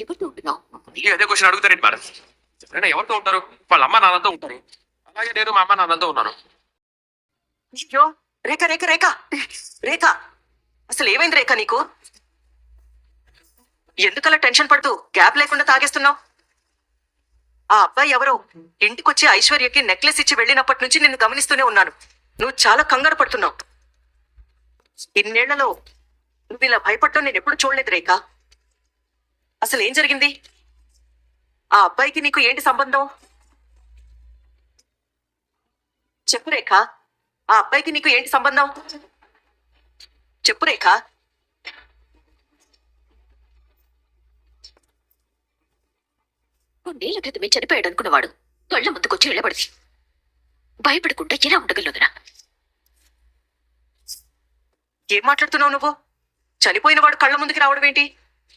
ఎవరితో ఉంటున్నావు? మళ్ళీ అదే క్వశ్చన్ అడుగుతారేంటి మేడం? ఎవరైనా ఎవరితో ఉంటారు? వాళ్ళ అమ్మ నాన్నతో ఉంటారు. అలాగే నేను మా అమ్మ నాన్నతో ఉన్నాను. అయ్యో, రేఖ రేఖ రేఖ రేఖ, అసలు ఏమైంది రేఖ నీకు? ఎందుకలా టెన్షన్ పడుతూ గ్యాప్ లేకుండా తాగేస్తున్నావు? ఆ అబ్బాయి ఎవరో ఇంటికొచ్చి ఐశ్వర్యకి నెక్లెస్ ఇచ్చి వెళ్ళినప్పటి నుంచి నిన్ను గమనిస్తూనే ఉన్నాను. నువ్వు చాలా కంగారు పడుతున్నావు. ఇన్నేళ్లలో నువ్వు ఇలా భయపడటం నేను ఎప్పుడు చూడలేదు రేఖ. అసలు ఏం జరిగింది? ఆ అబ్బాయికి నీకు ఏంటి సంబంధం? చెప్పు రేఖ, ఆ అబ్బాయికి నీకు ఏంటి సంబంధం? చెప్పు రేఖ. కొన్నేళ్ల క్రితమే చనిపోయాడు అనుకున్నవాడు కళ్ళ ముందుకొచ్చి వెళ్ళబడింది. భయపడకుండా ఎలా ఉండగలదురా? ఏం మాట్లాడుతున్నావు నువ్వు? చనిపోయిన వాడు కళ్ళ ముందుకు రావడం ఏంటి?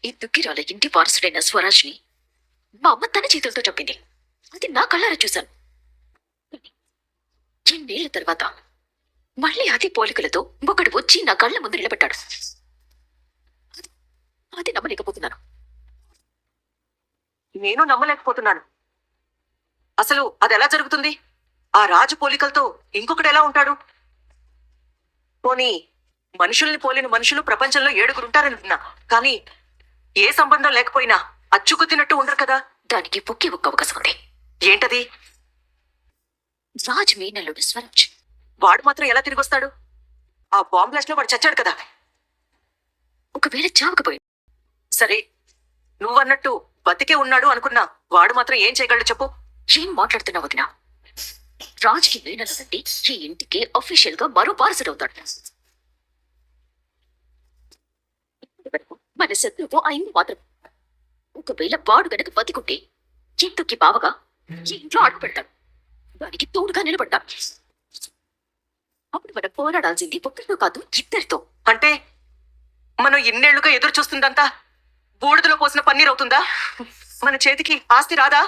ఈ దుఃఖిరాల ఇంటి వారసుడైన స్వరాజ్ని మా అమ్మ తన చేతులతో చెప్పింది. అది నా కళ్ళారా చూశాను. ఎన్నేళ్ల తర్వాత మళ్ళీ అదే పోలికలతో ఒకడు వచ్చి నా కళ్ళ ముందు నిలబెట్టాడు. అది నమ్మలేకపోతున్నాను. నేను నమ్మలేకపోతున్నాను. అసలు అది ఎలా జరుగుతుంది? ఆ రాజు పోలికలతో ఇంకొకడు ఎలా ఉంటాడు? పోనీ మనుషుల్ని పోలిన మనుషులు ప్రపంచంలో 7 ఉంటారని విన్నా, కానీ ఏ సంబంధం లేకపోయినా అచ్చుకుతినట్టు ఉండరు కదా. దానికి ఒకే ఒక్క అవకాశం ఉంది. ఏంటది? రాజ్ మేనల్లుడు స్వరాజ్. వాడు మాత్రం ఎలా తిరిగి వస్తాడు? ఆ బాంబ్ బ్లాస్ట్ లో వాడు చచ్చాడు కదా. ఒకవేళ చావకపోయి సరే, నువ్వన్నట్టు బతికే ఉన్నాడు అనుకున్నా, వాడు మాత్రం ఏం చేయగలడు చెప్పు? ఏం మాట్లాడుతున్నావు వదినా? రాజ్కి మేనల్లుడంటే ఈ ఇంటికి అఫీషియల్ గా మరో వారసుడు అవుతాడు. మన శత్రువు అయింది మాత్రం. ఒకవేళ వాడు గనక బతికుంటే ఎందుకి బావగా ఈ ఇంట్లో అడుగు పెడతాడు. దానికి తోడుగా నిలబడ్డా. అప్పుడు మనం పోరాడాల్సింది ఒక్కరితో కాదు, ఇద్దరితో. అంటే మనం ఇన్నేళ్లుగా ఎదురు చూస్తుందంతా బూడిదలో పోసిన పన్నీర్ అవుతుందా? మన చేతికి ఆస్తి రాదా?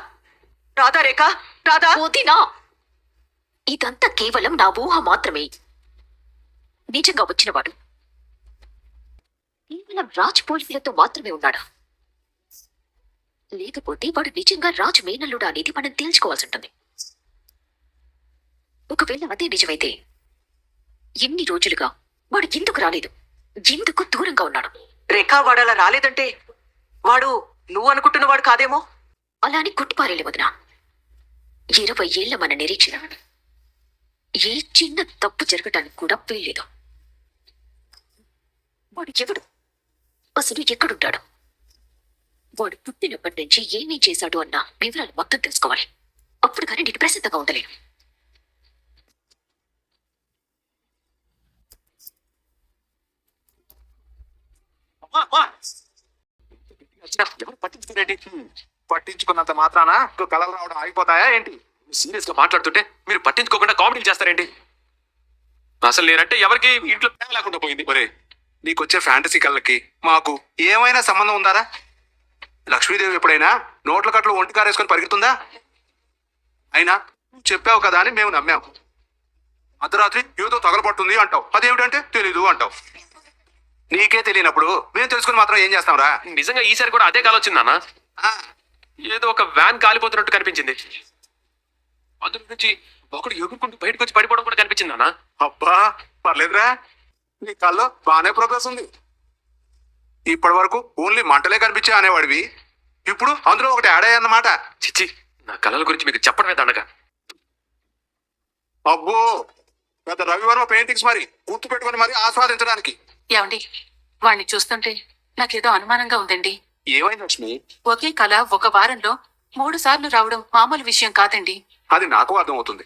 రాదా రేఖ, రాదా? వదినా, ఇదంతా కేవలం నా ఊహ మాత్రమే. నిజంగా వచ్చినవాడు కేవలం రాజ్ పోలికలతో మాత్రమే ఉన్నాడా? లేకపోతే వాడు నిజంగా రాజు మేనల్లుడా అనేది మనం తేల్చుకోవాల్సి ఉంటుంది. ఒకవేళ అదే నిజమైతే ఎన్ని రోజులుగా వాడు ఎందుకు రాలేదు? ఎందుకు దూరంగా ఉన్నాడు? రేఖ, వాడు అలా రాలేదంటే వాడు నువ్వు అనుకుంటున్నవాడు కాదేమో. అలాని కుట్టిపారేలే వదినా. 20 ఏళ్ల మన నిరీక్షణ ఏ చిన్న తప్పు జరగటానికి కూడా వీల్లేదు. వాడు ఎవడు? అసలు ఎక్కడుంటాడు? వాడు పుట్టినప్పటి నుంచి ఏమీ చేశాడు అన్న వివరాలు మొత్తం తెలుసుకోవాలి. అప్పుడు కానీ నేను ప్రసిద్ధంగా ఉండలేను. ఎవరు పట్టించుకునేంటి? పట్టించుకున్నంత మాత్రాన కలలు రావడం ఆగిపోతాయా ఏంటి? సీరియస్ గా మాట్లాడుతుంటే మీరు పట్టించుకోకుండా కామెడీలు చేస్తారేంటి? అసలు నేనంటే ఎవరికి ఇంట్లో ప్రేమ లేకుండా పోయింది. ఒరే, నీకొచ్చే ఫ్యాంటసీ కళ్ళకి మాకు ఏమైనా సంబంధం ఉందారా? లక్ష్మీదేవి ఎప్పుడైనా నోట్ల కట్లు ఒంటి కారేసుకొని పరిగెడుతుందా? అయినా నువ్వు చెప్పావు కదా అని మేము నమ్మాము. అర్ధరాత్రి ఏదో తగలబడుతుంది అంటావు, అదేమిటంటే తెలీదు అంటావు. నీకే తెలియనప్పుడు మేము తెలుసుకుని మాత్రం ఏం చేస్తాంరా? నిజంగా ఈసారి కూడా అదే కాల్ వచ్చిందన్న. ఏదో ఒక వ్యాన్ కాలిపోతున్నట్టు కనిపించింది. అందులో నుంచి ఒకడు ఎగురుకుంటూ బయటకు వచ్చి పడిపోవడం కూడా కనిపించింది అన్న. అబ్బా, పర్లేదురా, నీ కల్లో బాగానే ప్రోగ్రెస్ ఉంది. ఇప్పటి వరకు ఓన్లీ మంటలే కనిపించే అనేవాడివి, ఇప్పుడు అందులో ఒకటి యాడ్ అయ్యన్నమాట. చిచ్చి, నా కళల గురించి మీకు చెప్పడమే దండగా. అబ్బో, పెద్ద రవివర్మ పెయింటింగ్స్ మరి గుర్తు పెట్టుకుని మరి ఆస్వాదించడానికి. ఏమండి, వాణ్ణి చూస్తుంటే నాకేదో అనుమానంగా ఉందండి. ఏమైంది లక్ష్మి? ఒకే కళ ఒక వారంలో 3 సార్లు రావడం మామూలు విషయం కాదండి. అది నాకు అర్థమవుతుంది.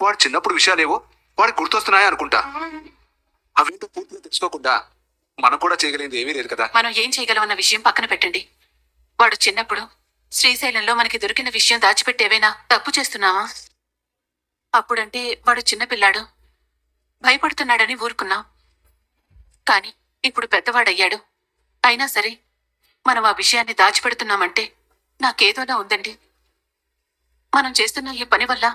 వాడు చిన్నప్పుడు విషయాలేవో వాడికి గుర్తొస్తున్నాయి అనుకుంటా. అవేంటో పూర్తిగా తెలుసుకోకుండా మనం కూడా చేయగలిగింది ఏమీ లేదు కదా. మనం ఏం చేయగలమన్న విషయం పక్కన పెట్టండి. వాడు చిన్నప్పుడు శ్రీశైలంలో మనకి దొరికిన విషయం దాచిపెట్టేవేనా తప్పు చేస్తున్నావా? అప్పుడంటే వాడు చిన్నపిల్లాడు, భయపడుతున్నాడని ఊరుకున్నాం. కానీ ఇప్పుడు పెద్దవాడయ్యాడు. అయినా సరే మనం ఆ విషయాన్ని దాచిపెడుతున్నామంటే నాకేదోలా ఉందండి. మనం చేస్తున్న ఈ పని వల్ల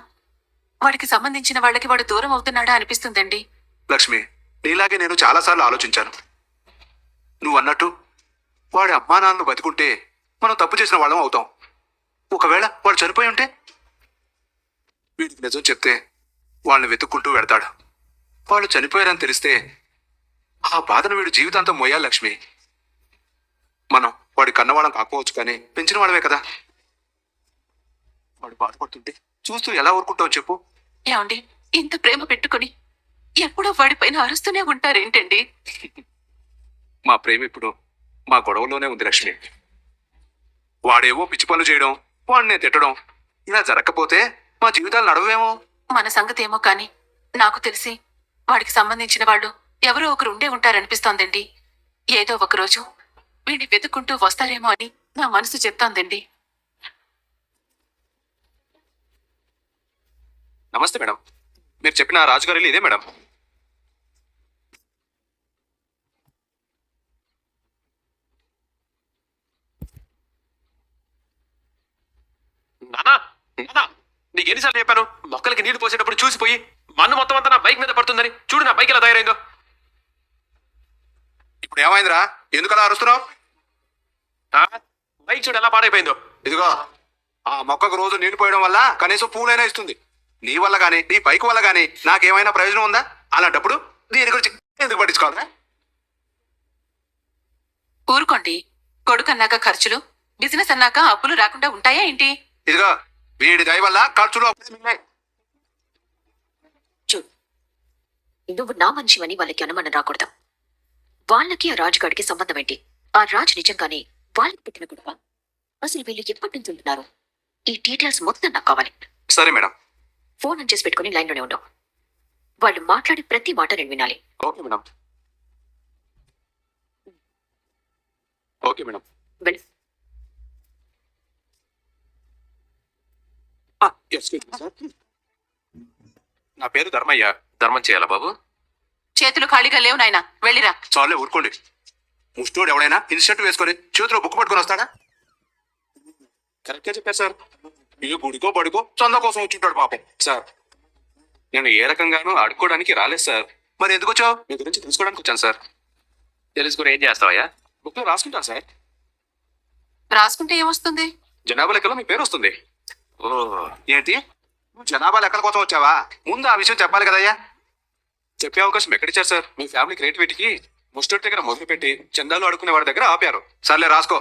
వాడికి సంబంధించిన వాళ్ళకి వాడు దూరం అవుతున్నాడా అనిపిస్తుందండి. లక్ష్మి, నీలాగే నేను చాలాసార్లు ఆలోచించాను. నువ్వు అన్నట్టు వాడి అమ్మా నాన్నలు బతికుంటే మనం తప్పు చేసిన వాళ్ళం అవుతాం. ఒకవేళ వాడు చనిపోయి ఉంటే వీడికి నిజం చెప్తే వాళ్ళని వెతుక్కుంటూ వెడతాడు. వాళ్ళు చనిపోయారని తెలిస్తే ఆ బాధను వీడు జీవితాంతం మోయాలి లక్ష్మి. మనం వాడి కన్నవాళ్ళం కాకపోవచ్చు కానీ పెంచిన వాళ్ళమే కదా. వాడు బాధపడుతుంటే చూస్తూ ఎలా ఊరుకుంటావు చెప్పు. ఏమండి, ఇంత ప్రేమ పెట్టుకుని ఎప్పుడో వాడిపైన అరుస్తూనే ఉంటారేంటండి? మా ప్రేమ ఇప్పుడు మా గొడవలోనే ఉంది లక్ష్మి. వాడేవో పిచ్చి పనులు చేయడం, వాడిని తిట్టడం, ఇలా జరగకపోతే మా జీవితాలు నడవేమో. మన సంగతి ఏమో కాని నాకు తెలిసి వాడికి సంబంధించిన వాళ్ళు ఎవరో ఒకరు ఉండే ఉంటారనిపిస్తోందండి. ఏదో ఒకరోజు వీడిని వెతుక్కుంటూ వస్తారేమో అని నా మనసు చెప్తోందండి. నమస్తే మేడం. మీరు చెప్పిన రాజుగారి ఇల్లు ఇదే మేడం. నానా నానా, నీకు ఎన్నిసార్లు చెప్పాను మొక్కలకి నీళ్లు పోసేటప్పుడు చూసిపోయి మన్ను మొత్తం అంతా నా బైక్ మీద పడుతుందని. చూడు నా బైక్ ఎలా తయారైందో. ఇప్పుడు ఏమైందిరా? ఎందుకలా అరుస్తున్నావు? ఆ, బైక్ చూడు ఎలా పాడైపోయిందో. ఇదిగో, ఆ మొక్కకు రోజు నీళ్లు పోయడం వల్ల కనీసం పూలైనా ఇస్తుంది. నీ వల్ల గానీ నీ బైక్ వల్ల గానీ నాకేమైనా ప్రయోజనం ఉందా? అలాంటప్పుడు దీని గురించి ఎందుకు పట్టించుకోవాలా? ఊరుకోండి. కొడుకన్నాక ఖర్చులు, బిజినెస్ అన్నాక అప్పులు రాకుండా ఉంటాయా ఏంటి? ఇదిగో, వీడి దయ వల్ల ఖర్చులు అప్పుడే మిగిలాయి. చూడు, నువ్వు నా మనిషివని వాళ్ళకి అనుమానం రాకూడదు. వాళ్ళకి ఆ రాజుగాడికి సంబంధం ఏంటి? ఆ రాజు నిజంగానే వాళ్ళకి పుట్టిన కొడుక? అసలు వీళ్ళు ఎప్పటి నుంచి ఉంటున్నారు? ఈ డీటెయిల్స్ మొత్తం నాకు కావాలి. సరే మేడం. ఫోన్ ఆన్ చేసి పెట్టుకుని లైన్లోనే ఉండవు. వాళ్ళు మాట్లాడే ప్రతి మాట నేను వినాలి. Okay madam. Okay madam. వెళ్ళు. నా పేరు ధర్మయ్య. ధర్మం చేయాలా బాబు? చేతులు ఖాళీగా లేవు నాయనా, వెళ్ళిరా. చాలే ఊరుకోండి. ముష్టోడు ఎవడైనా ఇన్షర్ట్ వేసుకొని చేతిలో బుక్ పట్టుకొని వస్తాడా? కరెక్ట్గా చెప్పారు సార్. ఏ గుడికో బడికో చంద కోసం వచ్చింటాడు పాపం. సార్, నేను ఏ రకంగానూ అడుక్కోవడానికి రాలేదు సార్. మరి ఎందుకు వచ్చావు? మీ గురించి తెలుసుకోవడానికి వచ్చాను సార్. తెలుసుకుని ఏం చేస్తావయ్యా? బుక్లో రాసుకుంటాను సార్. రాసుకుంటే ఏమొస్తుంది? జనాభా లెక్కలో మీ పేరు వస్తుంది. ఓ, ఏంటి నువ్వు జనాభా లెక్కల కోసం వచ్చావా? ముందు ఆ విషయం చెప్పాలి కదయ్యా. చెప్పే అవకాశం ఎక్కడిచ్చారు సార్? మీ ఫ్యామిలీ క్రియేటివిటీకి ముస్టోటి దగ్గర మొదలుపెట్టి చందాలు అడుక్కునే వాడి దగ్గర ఆపారు. సర్లే రాసుకో.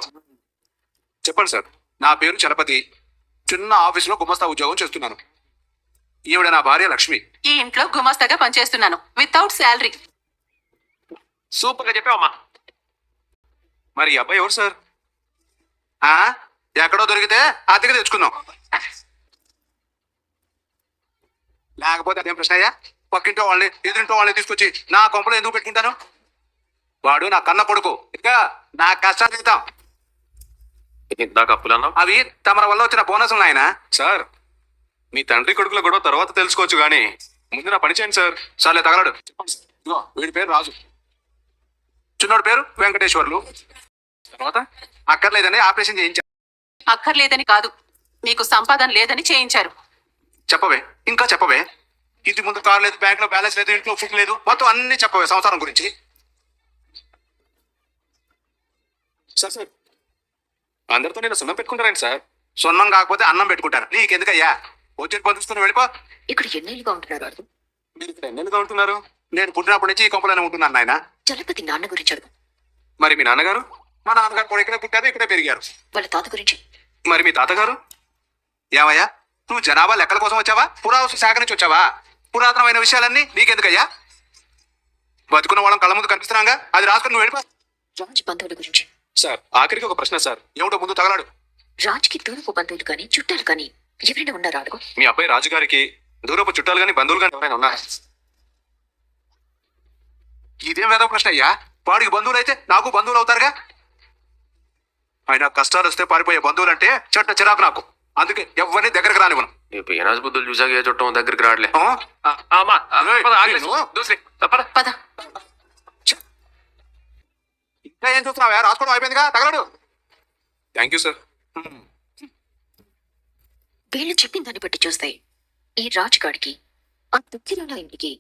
చెప్పండి సార్. నా పేరు చలపతి. చిన్న ఆఫీసులో గుమస్తా ఉద్యోగం చేస్తున్నాను. ఈవిడ నా భార్య లక్ష్మి. ఈ ఇంట్లో గుమాస్తాగా పనిచేస్తున్నాను, వితౌట్ శాలరీ. సూపర్ గా చెప్పావమ్మా. మరి ఈ అబ్బాయి ఎవరు సార్? ఆ ఎక్కడో దొరికితే అద్దెకి తెచ్చుకుందాం. లేకపోతే అదేం ప్రశ్న అయ్యా? పక్కింటో వాళ్ళని ఎదురింటో వాళ్ళని తీసుకొచ్చి నా కొంపలో ఎందుకు పెట్టుకుంటాను? వాడు నా కన్న కొడుకు. ఇంకా నా కష్టాలు తీద్దాం. ఇందాక అప్పులన్నావు. అవి తమర వల్ల వచ్చిన బోనసులు నాయన. సార్, మీ తండ్రి కొడుకుల గొడవ తర్వాత తెలుసుకోవచ్చు కానీ ముందు నా పని చేయండి సార్. సర్లే తగలడు. ఇదిగో, వీడి పేరు రాజు. చిన్నోడి పేరు వెంకటేశ్వర్లు. తర్వాత అక్కర్లేదని ఆపరేషన్ చేయించారు. అక్కర్లేదని కాదు, మీకు సంపాదన లేదని చేయించారు. చెప్పవే, ఇంకా చెప్పవే. ఇంటి ముందు కారు లేదు, బ్యాంక్ లో బ్యాలెన్స్ లేదు, ఇంట్లో ఫుడ్ లేదు, మొత్తం అన్ని చెప్పవే సంసారం గురించి. సార్ సార్, అందరితో నేను సున్నం పెట్టుకుంటారండి సార్. సున్నం కాకపోతే అన్నం పెట్టుకుంటాను. నీకెందుకయ్యా? వచ్చి పొందుకుని వెళ్ళిపో. ఇక్కడ ఎన్నేళ్ళుగా ఉంటున్నారు అడుగు. మీరు ఇక్కడ ఎన్నెలుగా ఉంటున్నారు? నేను పుట్టినప్పటి నుంచి ఈ కొంపలోనే ఉంటున్నాను నాయన. చలపతి నాన్న గురించి అడుగు. మరి మీ నాన్నగారు? మా నాన్నగారు కూడా ఇక్కడే పుట్టారు, ఇక్కడే పెరిగారు. వాళ్ళ తాత గురించి. మరి మీ తాతగారు? ఏమయ్యా, నువ్వు జనాభా లెక్కల కోసం వచ్చావా, పురావస్తు శాఖ నుంచి వచ్చావా? పురాతనమైన విషయాలన్నీ నీకెందుకయ్యా? బతుకున్న వాళ్ళం కళ్ళ ముందు కనిపిస్తున్నాగా, అది రాసుకుని నువ్వు వెళ్ళిపో. రాజ్ బంధువుల గురించి. సార్, ఆఖరికి ఒక ప్రశ్న సార్. ఏమిటో ముందు తగలాడు. రాజ్కి దూరపు బంధువులు కానీ చుట్టాలు కానీ ఎవరైనా ఉన్నారా అడుగు. మీ అబ్బాయి రాజుగారికి దూరపు చుట్టాలు కానీ బంధువులు కానీ ఎవరైనా ఉన్నారా? ఇదేం వేద ప్రశ్న అయ్యా? వాడికి బంధువులు అయితే నాకు బంధువులు అవుతారుగా. ఆయన కష్టాలు వస్తే పారిపోయే బంధువులంటే చెట్ట చిరాకు నాకు. అందుకే ఎవరిని దగ్గరకు రానివ్వను. నీ పీనాజ్ బుద్ధులు చూసాక ఏ చుట్టం దగ్గరికి రావట్లే. ఆ? పద. ఇంకా ఏం చూస్తున్నావా? రాసుకోవడం అయిపోయిందిగా, తగలడు. Thank you sir. వీళ్ళు చెప్పిన దాన్ని బట్టి చూస్తే ఈ రాజుగాడికి ఆ దుఃఖిరాల ఇంటికి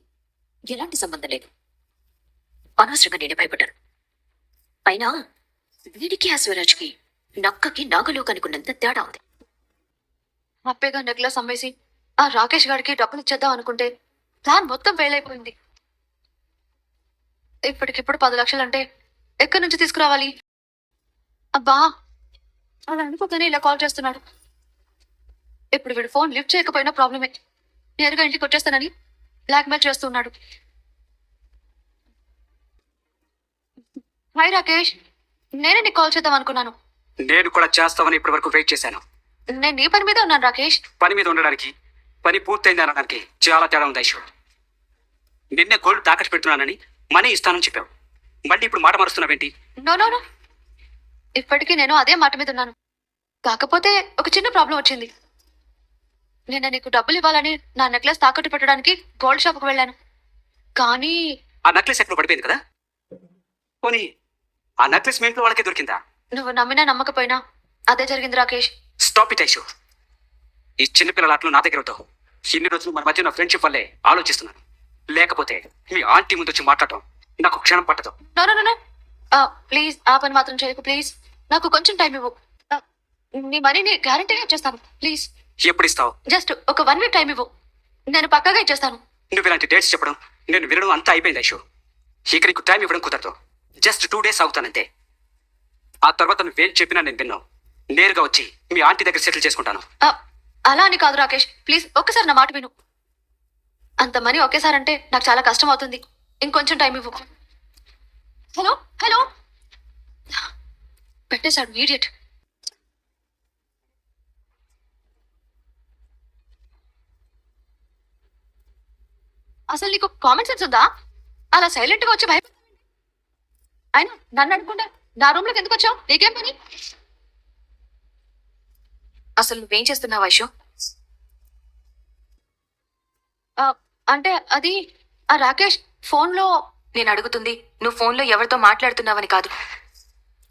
ఎలాంటి సంబంధం లేదు. అనవసరంగా నేను భయపడ్డాను. అయినా వీడికి ఆ స్వరాజ్కి నక్కకి నాగలో కనుకున్నంత తేడా ఉంది. హ్యాపీగా నెక్లెస్ అమ్మేసి ఆ రాకేష్ గారికి డబ్బులు ఇచ్చేద్దాం అనుకుంటే ప్లాన్ మొత్తం ఫెయిల్ అయిపోయింది. ఇప్పటికిప్పుడు 10 లక్షలంటే ఎక్కడి నుంచి తీసుకురావాలి? అబ్బా, అలా అనుకోగానే ఇలా కాల్ చేస్తున్నాడు. ఇప్పుడు వీడు ఫోన్ లిఫ్ట్ చేయకపోయినా ప్రాబ్లమే. నేరుగా ఇంటికి వచ్చేస్తానని బ్లాక్మెయిల్ చేస్తున్నాడు. హాయ్ రాకేష్, నేనే నీకు కాల్ చేద్దాం అనుకున్నాను. నేను కూడా చేస్తామని ఇప్పటి వరకు వెయిట్ చేశాను. నేను నీ పని మీద ఉన్నాను రాకేష్. పని మీద ఉండడానికి పని పూర్తయింది అనడానికి చాలా తేడా ఉంది ఐశ్వర్. నిన్నే గోల్డ్ తాకట్టు పెడుతున్నానని మనీ ఇస్తానని చెప్పావు. మళ్ళీ ఇప్పుడు మాట మారుస్తున్నావేంటి? నో నో నో, ఇప్పటికీ నేను అదే మాట మీద ఉన్నాను. కాకపోతే ఒక చిన్న ప్రాబ్లం వచ్చింది. నేను నీకు డబ్బులు ఇవ్వాలని నా నెక్లెస్ తాకట్టు పెట్టడానికి గోల్డ్ షాప్కి వెళ్ళాను. కానీ ఆ నెక్లెస్ ఎక్కడ పడిపోయింది కదా? పోనీ ఆ నెక్లెస్ మీ ఇంట్లో వాళ్ళకే దొరికిందా? నువ్వు నమ్మినా నమ్మకపోయినా అదే జరిగింది రాకేష్. Stop it Aishwar. ఈ చిన్నపిల్లల ఆటలు నా దగ్గర వద్దావు. ఇన్ని రోజులు మన మధ్య ఉన్న ఫ్రెండ్షిప్ వల్లే ఆలోచిస్తున్నాను. లేకపోతే మీ ఆంటీ ముందు వచ్చి మాట్లాడటం నాకు క్షణం పట్టదు. No no no no, please ఆ పని మాత్రం చేయకు ప్లీజ్. నాకు కొంచెం టైం ఇవ్వు. నీ మనీని గ్యారంటీగా ఇచ్చేస్తాను ప్లీజ్. ఎప్పుడు ఇస్తావు? జస్ట్ ఒక 1 వీక్ టైం ఇవ్వు, నేను పక్కాగా ఇచ్చేస్తాను. నువ్వు ఇలాంటి డేట్స్ చెప్పడం నేను వినడం అంతా అయిపోయింది ఐశ్వర్. ఇక నీకు టైం ఇవ్వడం కుదరదు. Just 2 days అవుతానంతే. ఆ తర్వాత నువ్వేం చెప్పినా నేను విన్నావు. నేరుగా వచ్చి మీ ఆంటీ దగ్గర సెటిల్ చేసుకుంటాను. అలా అని కాదు రాకేష్, ప్లీజ్ ఒక్కసారి నా మాట విను. అంత మనీ ఒకేసారి అంటే నాకు చాలా కష్టం అవుతుంది. ఇంకొంచెం టైం ఇవ్వు. హలో హలో, పెట్టేశాడు ఇడియట్. అసలు నీకు కామన్ సెన్స్ ఉందా? అలా సైలెంట్ గా వచ్చి భయపడ. అయినా నన్ను అనుకుంటా నా రూమ్ లోకి ఎందుకు వచ్చావు? నీకేం పని? అసలు నువ్వేం చేస్తున్నావు వైషు? అంటే అది ఆ రాకేష్ ఫోన్లో. నేను అడుగుతుంది నువ్వు ఫోన్లో ఎవరితో మాట్లాడుతున్నావని కాదు,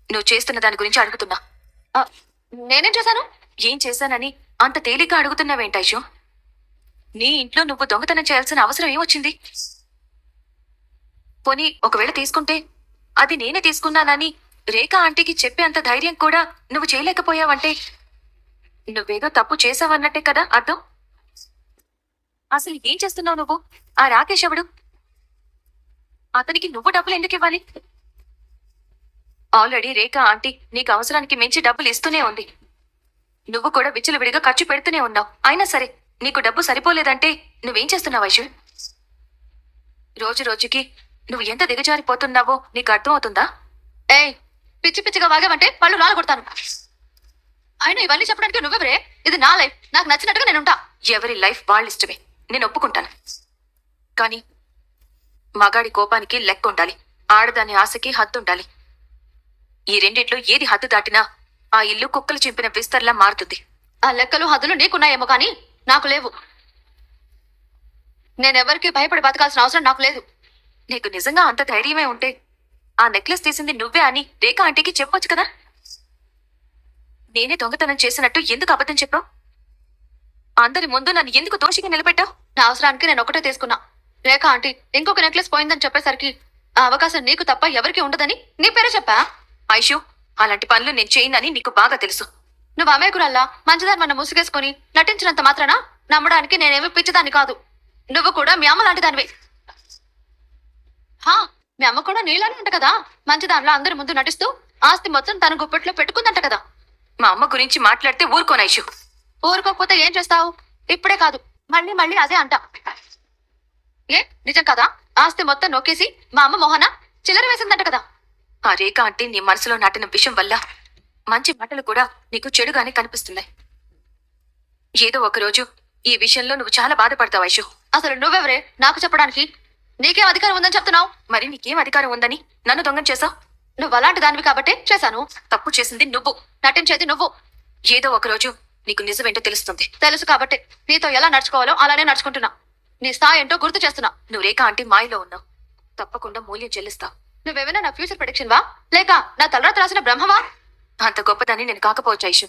నువ్వు చేస్తున్న దాని గురించి అడుగుతున్నా. నేనేం చేశాను? ఏం చేశానని అంత తేలిగ్గా అడుగుతున్నావేంటి ఐషు? నీ ఇంట్లో నువ్వు దొంగతనం చేయాల్సిన అవసరం ఏమొచ్చింది? పోనీ ఒకవేళ తీసుకుంటే అది నేనే తీసుకున్నానని రేఖా ఆంటీకి చెప్పే అంత ధైర్యం కూడా నువ్వు చేయలేకపోయావంటే నువ్వేదో తప్పు చేసావన్నట్టే కదా అర్థం. అసలు ఏం చేస్తున్నావు నువ్వు? ఆ రాకేష్ ఎవడు? అతనికి నువ్వు డబ్బులు ఎందుకు ఇవ్వాలి? ఆల్రెడీ రేఖా ఆంటీ నీకు అవసరానికి మించి డబ్బులు ఇస్తూనే ఉంది. నువ్వు కూడా విచ్చలవిడిగా ఖర్చు పెడుతూనే ఉన్నావు. అయినా సరే నీకు డబ్బు సరిపోలేదంటే నువ్వేం చేస్తున్నావు వైషు? రోజు రోజుకి నువ్వు ఎంత దిగజారిపోతున్నావో నీకు అర్థం అవుతుందా? ఏయ్, పిచ్చి పిచ్చిగా వాగావంటే పళ్ళు రాలు కొడతాను. అయినా ఇవన్నీ చెప్పడానికి నువ్వెవరే? ఇది నా లైఫ్, నాకు నచ్చినట్టుగా నేను ఉంటా. ఎవరి లైఫ్ వాళ్ళ ఇష్టమే, నేను ఒప్పుకుంటాను. కానీ మగాడి కోపానికి లెక్క ఉండాలి, ఆడదాని ఆశకి హద్దు ఉండాలి. ఈ రెండిట్లో ఏది హద్దు దాటినా ఆ ఇల్లు కుక్కలు చింపిన విస్తర్లా మారుతుంది. ఆ లెక్కలు హద్దులు నీకున్నాయేమో కానీ నాకు లేవు. నేనెవరికి భయపడి బతకాల్సిన అవసరం నాకు లేదు. నీకు నిజంగా అంత ధైర్యమే ఉంటే ఆ నెక్లెస్ తీసింది నువ్వే అని రేఖా ఆంటీకి చెప్పొచ్చు కదా. నేనే దొంగతనం చేసినట్టు ఎందుకు అబద్ధం చెప్పావు? అందరి ముందు నన్ను ఎందుకు దోషిగా నిలబెట్టావు? నా అవసరానికి నేను ఒకటే తీసుకున్నా. రేఖా ఆంటీ ఇంకొక నెక్లెస్ పోయిందని చెప్పేసరికి ఆ అవకాశం నీకు తప్ప ఎవరికి ఉండదని నీ పేరే చెప్పా. ఐషు, అలాంటి పనులు నేను చేయనని నీకు బాగా తెలుసు. నువ్వు అమేకురల్లా మంచిదాన్ని మన ముసుగేసుకుని నటించినంత మాత్రాన నమ్మడానికి నేనేమి పిచ్చిదాన్ని కాదు. నువ్వు కూడా మీ అమ్మ లాంటి దానివే. మీ అమ్మ కూడా నీలానే ఉంట కదా, మంచిదానిలో అందరి ముందు నటిస్తూ ఆస్తి మొత్తం తన గుప్పెట్లో పెట్టుకుందంట కదా. మా అమ్మ గురించి మాట్లాడితే ఊరుకోను ఐషు. ఊరుకోకపోతే ఏం చేస్తావు? ఇప్పుడే కాదు మళ్ళీ మళ్ళీ అదే అంట. ఏ నిజం కదా? ఆస్తి మొత్తం నొక్కేసి మా అమ్మ మోహన చిల్లర వేసిందంట కదా. ఆ రేఖ అంటే నీ మనసులో నాటిన విషయం వల్ల మంచి మాటలు కూడా నీకు చెడుగానే కనిపిస్తున్నాయి. ఏదో ఒకరోజు ఈ విషయంలో నువ్వు చాలా బాధపడతావు ఐషు. అసలు నువ్వెవరే నాకు చెప్పడానికి? నీకేం అధికారం ఉందని చెప్తున్నావు? మరి నీకేం అధికారం ఉందని నన్ను దొంగం చేసావు? నువ్వు అలాంటి దానివి కాబట్టి చేశాను. తప్పు చేసింది నువ్వు, నటించేది నువ్వు. ఏదో ఒకరోజు నీకు నిజమేంటో తెలుస్తుంది. తెలుసు కాబట్టి నీతో ఎలా నడుచుకోవాలో అలానే నడుచుకుంటున్నా. నీ స్థాయి ఏంటో గుర్తు చేస్తున్నా. నువ్వు రేఖ ఆంటీ మాయలో ఉన్నావు. తప్పకుండా మూల్యం చెల్లిస్తావు. నువ్వేమైనా నా ఫ్యూచర్ ప్రెడిక్షన్ వా లేక నా తలరాత రాసిన బ్రహ్మవా? అంత గొప్పదాన్ని నేను కాకపోవచ్చు ఐషు.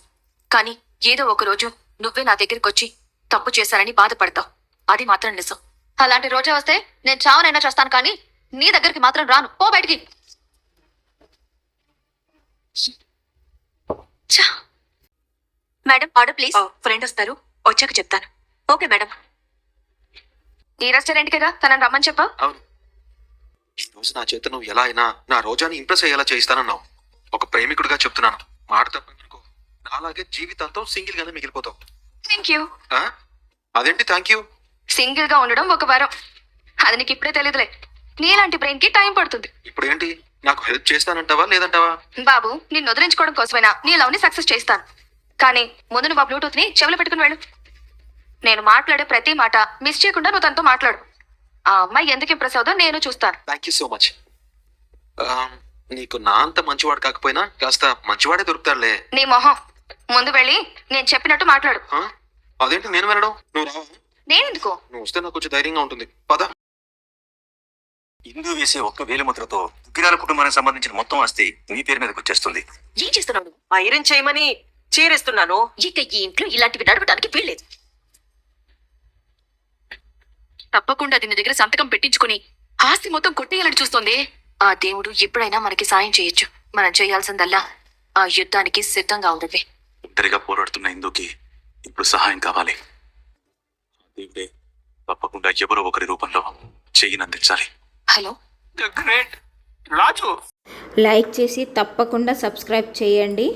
కానీ ఏదో ఒకరోజు నువ్వే నా దగ్గరికి వచ్చి తప్పు చేశానని బాధపడతావు. అది మాత్రం నిజం. అలాంటి రోజే వస్తే నేను చావనైనా చేస్తాను కానీ నీ దగ్గరికి మాత్రం రాను. పో బయటికి. ఛా! Madam order please. ఫ్రెండ్ వస్తారు, వచ్చాక చెప్తాను. Okay madam. ఈ రెస్టారెంట్కేగా తనని రమ్మని చెప్పా. అవును, ఈ రోజు నా చేత నువ్వు ఎలా అయినా నా రోజాని ఇంప్రెస్ అయ్యేలా చేయిస్తానన్నావు. ఒక ప్రేమికుడిగా చెప్తున్నాను, మాట తప్పనుకో, నాలాగే జీవితాంతం సింగిల్ గానే మిగిలిపోతావు. Thank you. ఆ? అదేంటి థ్యాంక్ యూ? సింగిల్ గా ఉండడం ఒక వరం. అది నీకు ఇప్పుడే తెలియదులే. నీలాంటి బ్రెయిన్ కి టైం పడుతుంది. ఇప్పుడు ఏంటి, నాకు హెల్ప్ చేస్తానంటావా లేదంటావా? బాబు, నిన్ను వదిలించుకోవడం కోసమైనా నీ లవ్ ని సక్సెస్ చేస్తాను. కానీ ముందు నువ్వు ఆ బ్లూటూత్ ని చెవిలో పెట్టుకుని వెళ్ళు. నేను మాట్లాడే ప్రతి మాట మిస్ చేయకుండా నువ్వు తనతో మాట్లాడు. ఆ అమ్మాయి ఎందుకు ఇంప్రెస్ అవుదో నేను చూస్తాను. Thank you so much. నీకు నా అంత మంచివాడు కాకపోయినా కాస్త మంచివాడే దొరుకుతాడులే. నీ మొహం. ముందు వెళ్ళి నేను చెప్పినట్టు మాట్లాడు. ఆ? అదేంటి నేను వెళ్ళడం, నువ్వు రావా? నేనెందుకు? నువ్వు వస్తే నాకు కొంచెం ధైర్యంగా ఉంటుంది. పద. ఇందు వేసే ఒక్క వేలిముద్రతో దుగ్గిరాల కుటుంబానికి సంబంధించిన మొత్తం ఆస్తి నీ పేరు మీదకి వచ్చేస్తుంది. ఏం చేస్తున్నావు నువ్వు? ఐరన్ చేయమని చీరేస్తున్నాను. ఇక ఈ ఇంట్లో ఇలాంటివి నడవడానికి వీల్లేదు. తప్పకుండా దీని దగ్గర సంతకం పెట్టించుకుని ఆస్తి మొత్తం కొట్టేయాలని చూస్తోంది. ఆ దేవుడు ఎప్పుడైనా మనకి సాయం చేయొచ్చు. మనం చేయాల్సిందల్లా ఆ యుద్ధానికి సిద్ధంగా ఉండవే. ఒంటరిగా పోరాడుతున్న ఇందుకి ఇప్పుడు సహాయం కావాలి. ఆ దేవుడే తప్పకుండా ఎవరో ఒకరి రూపంలో చెయ్యిని అందించాలి. Hello, the great Raju. Like చేసి తప్పకుండా సబ్స్క్రైబ్ చేయండి.